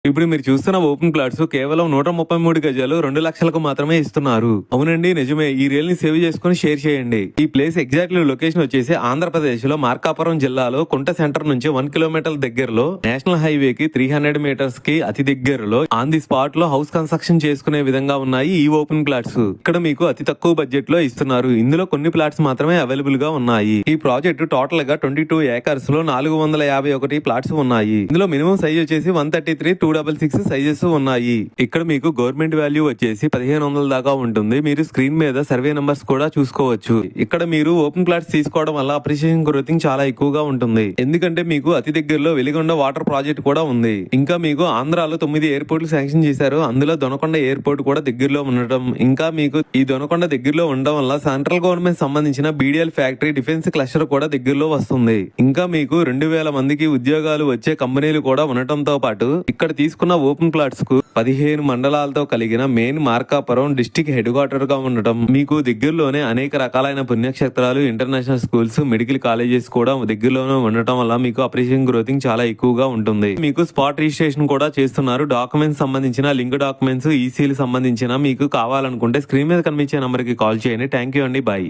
ఇప్పుడు మీరు చూస్తున్న ఓపెన్ ప్లాట్స్ కేవలం 133 గజాలు 2 లక్షలకు మాత్రమే ఇస్తున్నారు. అవునండి, నిజమే. ఈ రియల్ ని సేవ్ చేసుకుని షేర్ చేయండి. ఈ ప్లేస్ ఎగ్జాక్ట్లీ లొకేషన్ వచ్చేసి ఆంధ్రప్రదేశ్ లో మార్కాపురం జిల్లాలో కుంట సెంటర్ నుంచి 1 కిలోమీటర్ దగ్గరలో నేషనల్ హైవే కి 300 మీటర్స్ కి అతి దగ్గరలో ఆన్ ది స్పాట్ లో హౌస్ కన్స్ట్రక్షన్ చేసుకునే విధంగా ఉన్నాయి ఈ ఓపెన్ ప్లాట్స్. ఇక్కడ మీకు అతి తక్కువ బడ్జెట్ లో ఇస్తున్నారు. ఇందులో కొన్ని ప్లాట్స్ మాత్రమే అవైలబుల్ గా ఉన్నాయి. ఈ ప్రాజెక్ట్ టోటల్ గా 22 ఏకర్స్ లో 451 ప్లాట్స్ ఉన్నాయి. ఇందులో మినిమం సైజ్ వచ్చేసి 133 266 సైజెస్ ఉన్నాయి. ఇక్కడ మీకు గవర్నమెంట్ వాల్యూ వచ్చేసి 1500 దాకా ఉంటుంది. మీరు స్క్రీన్ మీద సర్వే నంబర్స్ కూడా చూసుకోవచ్చు. ఇక్కడ మీరు ఓపెన్ ప్లాట్స్ తీసుకోవడం వల్ల అప్రిషియేషన్ గ్రోతింగ్ చాలా ఎక్కువగా ఉంటుంది. ఎందుకంటే మీకు అతి దగ్గరలో వెలిగొండ వాటర్ ప్రాజెక్ట్ కూడా ఉంది. ఇంకా మీకు ఆంధ్రాలో 9 ఎయిర్పోర్ట్లు శాంక్షన్ చేశారు. అందులో దొనకొండ ఎయిర్పోర్ట్ కూడా దగ్గరలో ఉండటం, ఇంకా మీకు ఈ దొనకొండ దగ్గరలో ఉండడం వల్ల సెంట్రల్ గవర్నమెంట్ సంబంధించిన బీడీఎల్ ఫ్యాక్టరీ డిఫెన్స్ క్లస్టర్ కూడా దగ్గరలో వస్తుంది. ఇంకా మీకు 2000 మందికి ఉద్యోగాలు వచ్చే కంపెనీలు కూడా ఉండటంతో పాటు ఇక్కడ తీసుకున్న ఓపెన్ ప్లాట్స్ కు 15 మండలాలతో కలిగిన main Markapuram district head quarter గా ఉండటం, మీకు దగ్గరలోనే అనేక రకాలైన పుణ్యక్షేత్రాలు, ఇంటర్నేషనల్ స్కూల్స్, మెడికల్ కాలేజెస్ కూడా దగ్గరలోనే ఉండటం వల్ల మీకు అప్రిషియేషన్ గ్రోతింగ్ చాలా ఎక్కువగా ఉంటుంది. మీకు స్పాట్ రిజిస్ట్రేషన్ కూడా చేస్తున్నారు. డాక్యుమెంట్స్ సంబంధించిన లింక్ డాక్యుమెంట్స్, ఈసీలు సంబంధించిన మీకు కావాలనుకుంటే స్క్రీన్ మీద కనిపించే నంబర్ కి కాల్ చేయండి. థ్యాంక్ యూ అండి. బాయ్.